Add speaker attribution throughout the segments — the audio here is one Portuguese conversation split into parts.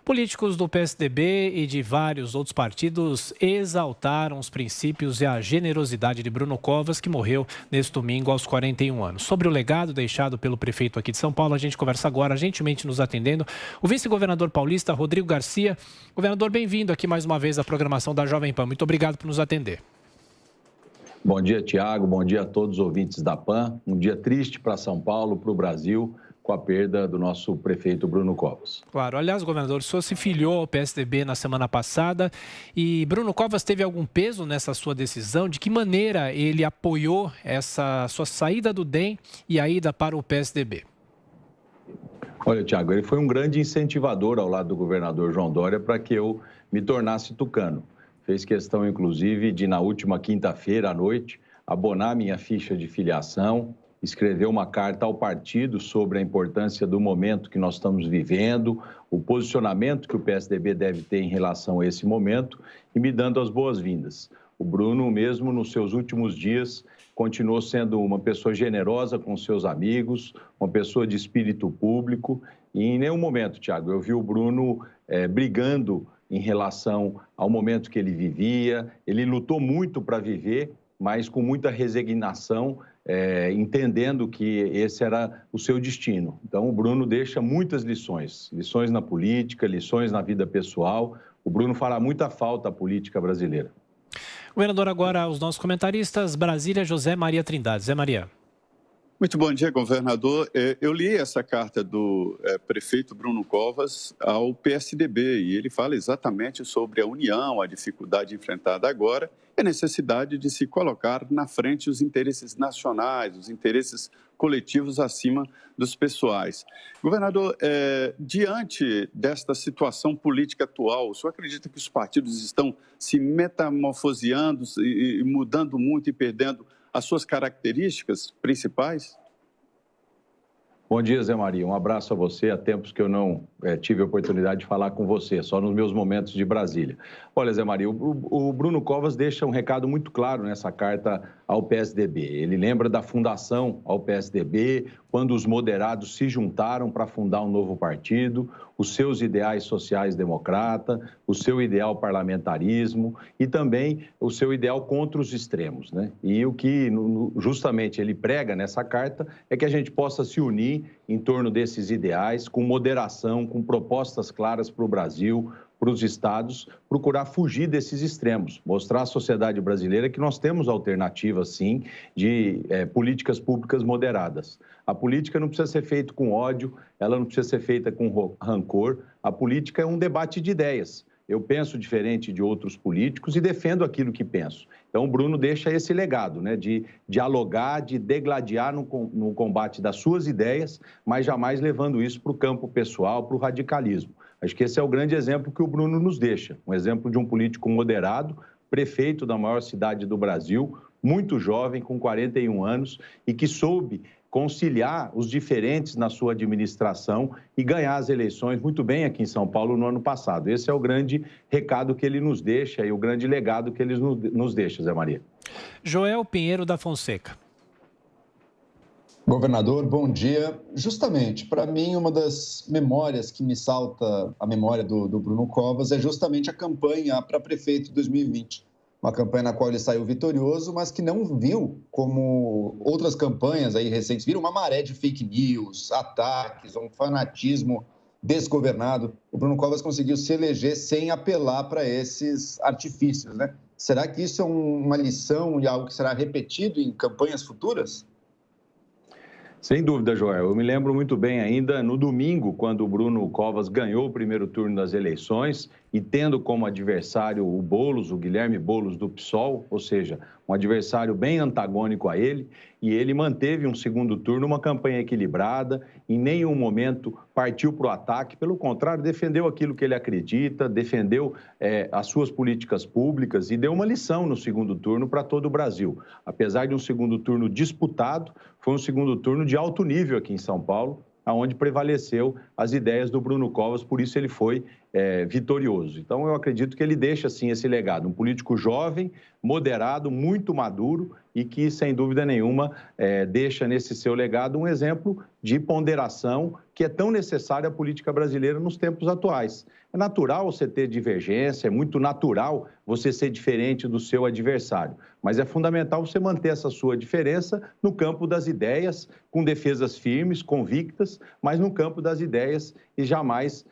Speaker 1: Políticos do PSDB e de vários outros partidos exaltaram os princípios e a generosidade de Bruno Covas, que morreu neste domingo aos 41 anos. Sobre o legado deixado pelo prefeito aqui de São Paulo, a gente conversa agora, gentilmente nos atendendo, o vice-governador paulista, Rodrigo Garcia. Governador, bem-vindo aqui mais uma vez à programação da Jovem Pan. Muito obrigado por nos atender.
Speaker 2: Bom dia, Tiago. Bom dia a todos os ouvintes da PAN. Um dia triste para São Paulo, para o Brasil, com a perda do nosso prefeito Bruno Covas.
Speaker 1: Claro. Aliás, governador, o senhor se filiou ao PSDB na semana passada e Bruno Covas teve algum peso nessa sua decisão? De que maneira ele apoiou essa sua saída do DEM e a ida para o PSDB?
Speaker 2: Olha, Tiago, ele foi um grande incentivador ao lado do governador João Dória para que eu me tornasse tucano. Fez questão, inclusive, de, na última quinta-feira à noite, abonar minha ficha de filiação, escrever uma carta ao partido sobre a importância do momento que nós estamos vivendo, o posicionamento que o PSDB deve ter em relação a esse momento e me dando as boas-vindas. O Bruno, mesmo nos seus últimos dias, continuou sendo uma pessoa generosa com seus amigos, uma pessoa de espírito público e em nenhum momento, Tiago, eu vi o Bruno brigando em relação ao momento que ele vivia. Ele lutou muito para viver, mas com muita resignação, entendendo que esse era o seu destino. Então, o Bruno deixa muitas lições, lições na política, lições na vida pessoal. O Bruno fará muita falta à política brasileira.
Speaker 1: Governador, agora os nossos comentaristas, Brasília, José Maria Trindade. Zé Maria.
Speaker 3: Muito bom dia, governador. Eu li essa carta do prefeito Bruno Covas ao PSDB e ele fala exatamente sobre a união, a dificuldade enfrentada agora e a necessidade de se colocar na frente os interesses nacionais, os interesses coletivos acima dos pessoais. Governador, diante desta situação política atual, o senhor acredita que os partidos estão se metamorfoseando e mudando muito e perdendo as suas características principais?
Speaker 2: Bom dia, Zé Maria. Um abraço a você. Há tempos que eu não tive a oportunidade de falar com você, só nos meus momentos de Brasília. Olha, Zé Maria, o Bruno Covas deixa um recado muito claro nessa carta ao PSDB. Ele lembra da fundação ao PSDB, quando os moderados se juntaram para fundar um novo partido, os seus ideais sociais-democrata, o seu ideal parlamentarismo e também o seu ideal contra os extremos, né? E o que justamente ele prega nessa carta é que a gente possa se unir em torno desses ideais, com moderação, com propostas claras para o Brasil, para os estados, procurar fugir desses extremos, mostrar à sociedade brasileira que nós temos alternativas, sim, de políticas públicas moderadas. A política não precisa ser feita com ódio, ela não precisa ser feita com rancor, a política é um debate de ideias. Eu penso diferente de outros políticos e defendo aquilo que penso. Então, o Bruno deixa esse legado, né, de dialogar, de degladiar no combate das suas ideias, mas jamais levando isso para o campo pessoal, para o radicalismo. Acho que esse é o grande exemplo que o Bruno nos deixa, um exemplo de um político moderado, prefeito da maior cidade do Brasil, muito jovem, com 41 anos, e que soube conciliar os diferentes na sua administração e ganhar as eleições muito bem aqui em São Paulo no ano passado. Esse é o grande recado que ele nos deixa e o grande legado que ele nos deixa, Zé Maria.
Speaker 1: Joel Pinheiro da Fonseca.
Speaker 4: Governador, bom dia. Justamente, para mim, uma das memórias que me salta a memória do Bruno Covas é justamente a campanha para prefeito de 2020. Uma campanha na qual ele saiu vitorioso, mas que não viu, como outras campanhas aí recentes, viram uma maré de fake news, ataques, um fanatismo desgovernado. O Bruno Covas conseguiu se eleger sem apelar para esses artifícios, né? Será que isso é uma lição e algo que será repetido em campanhas futuras?
Speaker 2: Sem dúvida, Joel. Eu me lembro muito bem ainda no domingo, quando o Bruno Covas ganhou o primeiro turno das eleições e tendo como adversário o Boulos, o Guilherme Boulos do PSOL, ou seja, um adversário bem antagônico a ele, e ele manteve um segundo turno, uma campanha equilibrada, em nenhum momento partiu para o ataque, pelo contrário, defendeu aquilo que ele acredita, defendeu as suas políticas públicas e deu uma lição no segundo turno para todo o Brasil. Apesar de um segundo turno disputado, foi um segundo turno de alto nível aqui em São Paulo, onde prevaleceu as ideias do Bruno Covas, por isso ele foi vitorioso. Então, eu acredito que ele deixa, sim, esse legado. Um político jovem, moderado, muito maduro e que, sem dúvida nenhuma, deixa nesse seu legado um exemplo de ponderação que é tão necessária à política brasileira nos tempos atuais. É natural você ter divergência, é muito natural você ser diferente do seu adversário, mas é fundamental você manter essa sua diferença no campo das ideias, com defesas firmes, convictas, mas no campo das ideias e jamais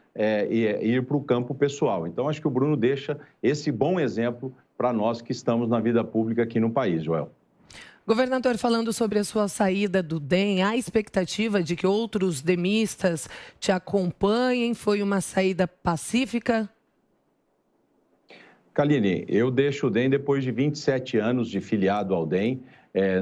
Speaker 2: ir para o campo pessoal. Então, acho que o Bruno deixa esse bom exemplo para nós que estamos na vida pública aqui no país, Joel.
Speaker 5: Governador, falando sobre a sua saída do DEM, há expectativa de que outros demistas te acompanhem? Foi uma saída pacífica?
Speaker 2: Kaline, eu deixo o DEM depois de 27 anos de filiado ao DEM,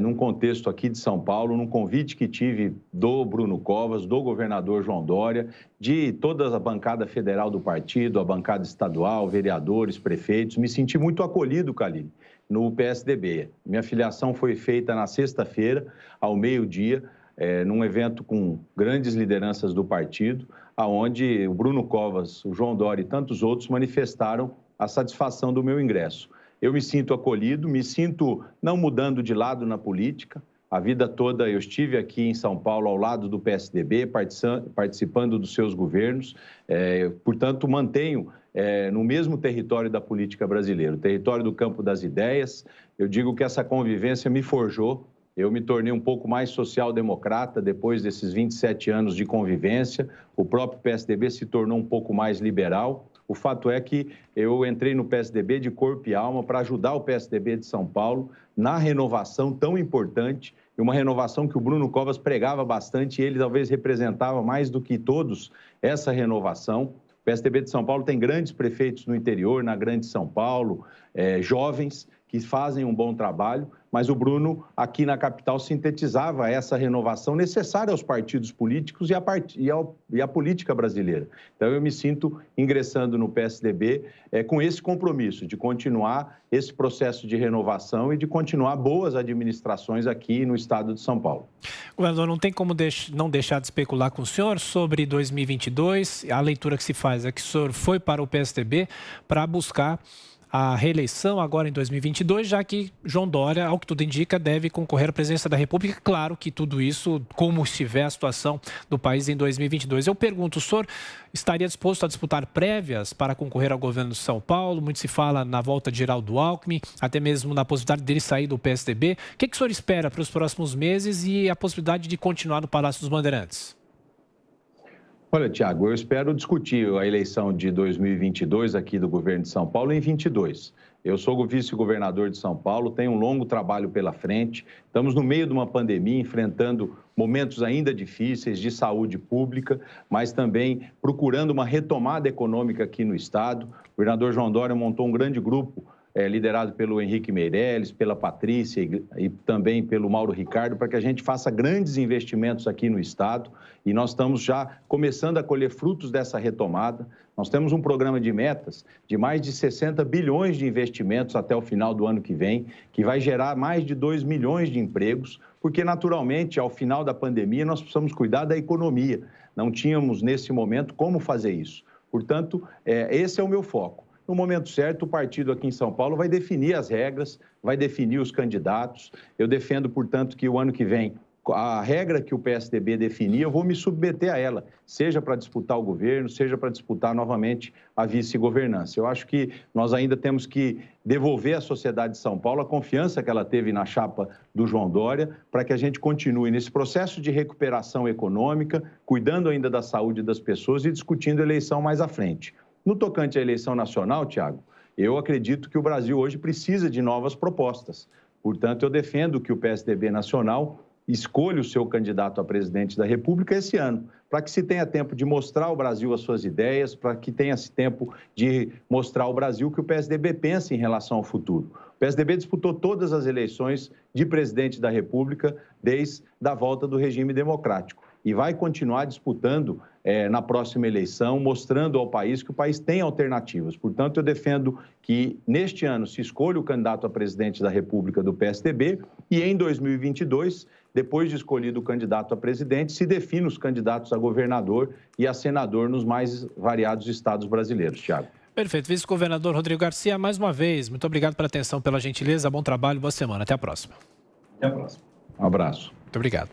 Speaker 2: num contexto aqui de São Paulo, num convite que tive do Bruno Covas, do governador João Dória, de toda a bancada federal do partido, a bancada estadual, vereadores, prefeitos. Me senti muito acolhido, Kaline, no PSDB. Minha filiação foi feita na sexta-feira, ao meio-dia, num evento com grandes lideranças do partido, onde o Bruno Covas, o João Dória e tantos outros manifestaram a satisfação do meu ingresso. Eu me sinto acolhido, me sinto não mudando de lado na política. A vida toda eu estive aqui em São Paulo ao lado do PSDB, participando dos seus governos. Portanto, mantenho no mesmo território da política brasileira, o território do campo das ideias. Eu digo que essa convivência me forjou. Eu me tornei um pouco mais social-democrata depois desses 27 anos de convivência. O próprio PSDB se tornou um pouco mais liberal. O fato é que eu entrei no PSDB de corpo e alma para ajudar o PSDB de São Paulo na renovação tão importante, uma renovação que o Bruno Covas pregava bastante e ele talvez representava mais do que todos essa renovação. O PSDB de São Paulo tem grandes prefeitos no interior, na Grande São Paulo, jovens que fazem um bom trabalho, mas o Bruno, aqui na capital, sintetizava essa renovação necessária aos partidos políticos e à política brasileira. Então, eu me sinto ingressando no PSDB com esse compromisso de continuar esse processo de renovação e de continuar boas administrações aqui no estado de São Paulo.
Speaker 1: Governador, não tem como não deixar de especular com o senhor sobre 2022. A leitura que se faz é que o senhor foi para o PSDB para buscar a reeleição agora em 2022, já que João Dória, ao que tudo indica, deve concorrer à presidência da República. Claro que tudo isso, como estiver a situação do país em 2022. Eu pergunto, o senhor estaria disposto a disputar prévias para concorrer ao governo de São Paulo? Muito se fala na volta de Geraldo Alckmin, até mesmo na possibilidade dele sair do PSDB. O que o senhor espera para os próximos meses e a possibilidade de continuar no Palácio dos Bandeirantes?
Speaker 2: Olha, Tiago, eu espero discutir a eleição de 2022 aqui do governo de São Paulo em 22. Eu sou o vice-governador de São Paulo, tenho um longo trabalho pela frente. Estamos no meio de uma pandemia, enfrentando momentos ainda difíceis de saúde pública, mas também procurando uma retomada econômica aqui no estado. O governador João Dória montou um grande grupo liderado pelo Henrique Meirelles, pela Patrícia e também pelo Mauro Ricardo, para que a gente faça grandes investimentos aqui no estado. E nós estamos já começando a colher frutos dessa retomada. Nós temos um programa de metas de mais de 60 bilhões de investimentos até o final do ano que vem, que vai gerar mais de 2 milhões de empregos, porque naturalmente, ao final da pandemia, nós precisamos cuidar da economia. Não tínhamos, nesse momento, como fazer isso. Portanto, esse é o meu foco. No momento certo, o partido aqui em São Paulo vai definir as regras, vai definir os candidatos. Eu defendo, portanto, que o ano que vem, a regra que o PSDB definir, eu vou me submeter a ela, seja para disputar o governo, seja para disputar novamente a vice-governança. Eu acho que nós ainda temos que devolver à sociedade de São Paulo a confiança que ela teve na chapa do João Dória, para que a gente continue nesse processo de recuperação econômica, cuidando ainda da saúde das pessoas e discutindo a eleição mais à frente. No tocante à eleição nacional, Tiago, eu acredito que o Brasil hoje precisa de novas propostas. Portanto, eu defendo que o PSDB nacional escolha o seu candidato a presidente da República esse ano, para que se tenha tempo de mostrar ao Brasil as suas ideias, para que tenha tempo de mostrar ao Brasil que o PSDB pensa em relação ao futuro. O PSDB disputou todas as eleições de presidente da República desde a volta do regime democrático e vai continuar disputando na próxima eleição, mostrando ao país que o país tem alternativas. Portanto, eu defendo que neste ano se escolha o candidato a presidente da República do PSDB e em 2022, depois de escolhido o candidato a presidente, se define os candidatos a governador e a senador nos mais variados estados brasileiros, Tiago.
Speaker 1: Perfeito. Vice-governador Rodrigo Garcia, mais uma vez, muito obrigado pela atenção, pela gentileza, bom trabalho, boa semana. Até a próxima.
Speaker 2: Até a próxima. Um abraço.
Speaker 1: Muito obrigado.